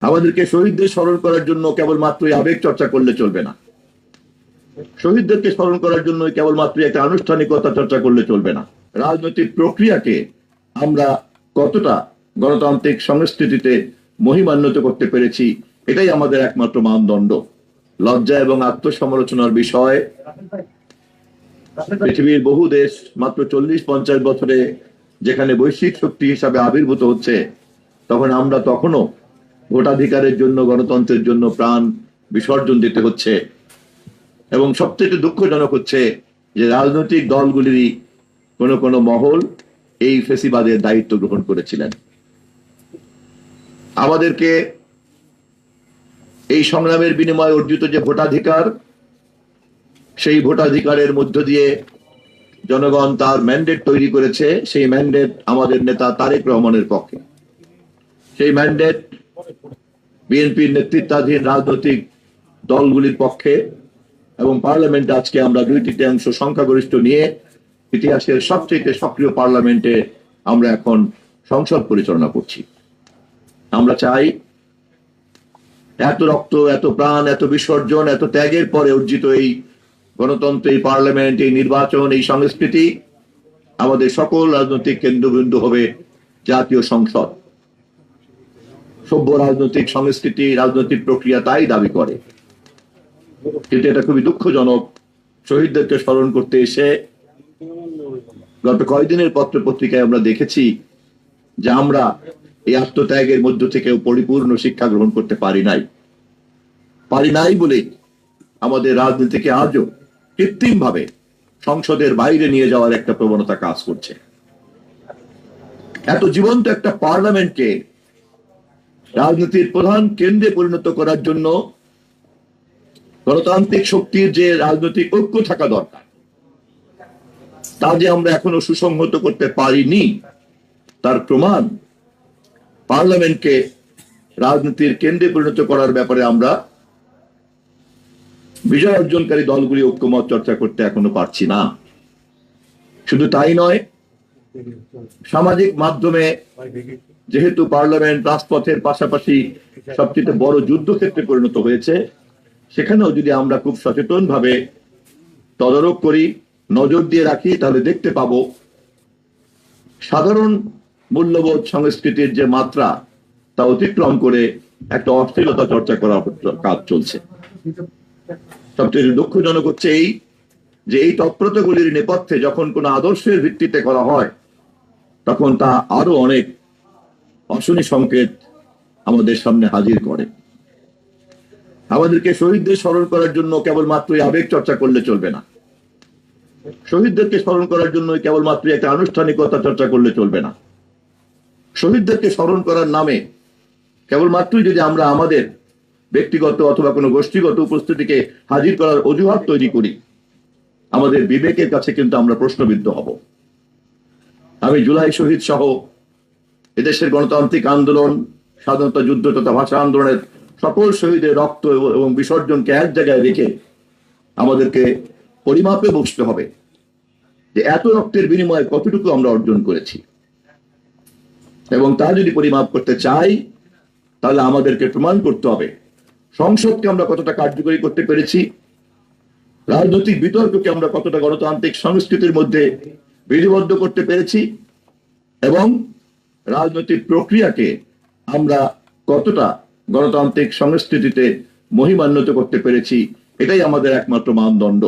আমাদেরকে শহীদদের স্মরণ করার জন্য কেবলমাত্রই আবেগ চর্চা করলে চলবে না। শহীদদেরকে স্মরণ করার জন্য কেবলমাত্র একটা আনুষ্ঠানিকতা চর্চা করলে চলবে না। রাজনৈতিক প্রক্রিয়াকে আমরা কতটা গণতান্ত্রিক সংস্কৃতিতে মহিমান্বিত করতে পেরেছি, এটাই আমাদের একমাত্র মানদণ্ড। লজ্জা এবং আত্মসমালোচনার বিষয়, পৃথিবীর বহু দেশ মাত্র 40-50 বছরে যেখানে বৈশ্বিক শক্তি হিসাবে আবির্ভূত হচ্ছে, তখন আমরা তখনও ভোটাধিকারের জন্য, গণতন্ত্রের জন্য প্রাণ বিসর্জন দিতে হচ্ছে। এবং সবচেয়ে দুঃখজনক হচ্ছে যে রাজনৈতিক দলগুলিরই কোনো কোনো মহল এই ফেসিবাদের দায়িত্ব গ্রহণ করেছিলেন। আমাদেরকে এই সংগ্রামের বিনিময়ে অর্জিত যে ভোটাধিকার, সেই ভোটাধিকারের মধ্য দিয়ে জনগণ তার ম্যান্ডেট তৈরি করেছে। সেই ম্যান্ডেট আমাদের নেতা তারেক রহমানের পক্ষে। সেই ম্যান্ডেট বিএনপির নেতৃত্বাধীন রাজনৈতিক দলগুলির পক্ষে। এবং পার্লামেন্টে আজকে আমরা 2/3 সংখ্যাগরিষ্ঠ নিয়ে ইতিহাসের সবচেয়ে সক্রিয় পার্লামেন্টে আমরা এখন সংসদ পরিচালনা করছি। আমরা চাই এত রক্ত, এত প্রাণ, এত বিসর্জন, এত ত্যাগের পরে অর্জিত এই গণতন্ত্র, এই পার্লামেন্ট, এই নির্বাচন, এই সংস্কৃতি, আমাদের সকল রাজনৈতিক কেন্দ্রবিন্দু হবে জাতীয় সংসদ। সভ্য রাজনৈতিক সংস্কৃতি, রাজনৈতিক প্রক্রিয়া তাই দাবি করে। কিন্তু এটা খুবই দুঃখজনক, শহীদদেরকে স্মরণ করতে এসে গত কয়েকদিনের পত্র পত্রিকায় আমরা দেখেছি যে আমরা এই আত্মত্যাগের মধ্য থেকেও পরিপূর্ণ শিক্ষা গ্রহণ করতে পারি নাই বলে আমাদের রাজনীতিকে আজও কৃত্রিম ভাবে সংসদের বাইরে নিয়ে যাওয়ার একটা প্রবণতা কাজ করছে। এত জীবন্ত একটা পার্লামেন্টকে রাজনীতির প্রধান কেন্দ্রে পরিণত করার জন্য গণতান্ত্রিক শক্তির যে রাজনৈতিক ঐক্য থাকা দরকার, তা যে আমরা এখনো সুসংহত করতে পারিনি, তার প্রমাণ পার্লামেন্টকে রাজনীতির কেন্দ্রে পরিণত করার ব্যাপারে আমরা বিজয় অর্জনকারী দলগুলি ঐক্যমত চর্চা করতে এখনো পারছি না। শুধু তাই নয়, সামাজিক মাধ্যমে যেহেতু পার্লামেন্ট রাজপথের পাশাপাশি সবচেয়ে বড় যুদ্ধক্ষেত্রে পরিণত হয়েছে, সেখানেও যদি আমরা খুব সচেতন ভাবে তদারক করি, নজর দিয়ে রাখি, তাহলে দেখতে পাবো সাধারণ মূল্যবোধ সংস্কৃতির যে মাত্রা, তা অতিক্রম করে একটা অশ্লীলতা চর্চা করার কাজ চলছে। সবচেয়ে দুঃখজনক হচ্ছে এই যে এই তৎপরতাগুলির নেপথ্যে যখন কোনো আদর্শের ভিত্তিতে করা হয়, তখন তা আরো অনেক অশনি সংকেত আমাদের সামনে হাজির করে। আমাদেরকে শহীদদের স্মরণ করার জন্য কেবলমাত্রই আবেগ চর্চা করলে চলবে না। শহীদদেরকে স্মরণ করার জন্য কেবলমাত্র একটা আনুষ্ঠানিকতা চর্চা করলে চলবে না। শহীদদেরকে স্মরণ করার নামে কেবলমাত্রই যদি আমরা আমাদের ব্যক্তিগত অথবা কোনো গোষ্ঠীগত উপস্থিতিকে হাজির করার অজুহাত তৈরি করি, আমাদের বিবেকের কাছে কিন্তু আমরা প্রশ্নবিদ্ধ হব। আমি জুলাই শহীদ সহ এদেশের গণতান্ত্রিক আন্দোলন, স্বাধীনতা যুদ্ধ তথা ভাষা আন্দোলনের সকল শহীদের রক্ত এবং বিসর্জনকে এক জায়গায় রেখে আমাদেরকে পরিমাপে বসতে হবে যে এত রক্তের বিনিময়ে কতটুকু আমরা অর্জন করেছি। এবং তা যদি পরিমাপ করতে চাই, তাহলে আমাদেরকে প্রমাণ করতে হবে সংসদকে আমরা কতটা কার্যকরী করতে পেরেছি, রাজনৈতিক বিতর্ককে আমরা কতটা গণতান্ত্রিক সংস্কৃতির মধ্যে বিধিবদ্ধ করতে পেরেছি, এবং রাজনৈতিক প্রক্রিয়াকে আমরা কতটা গণতান্ত্রিক সংস্কৃতিতে মহিমান্বিত করতে পেরেছি, এটাই আমাদের একমাত্র মানদণ্ড।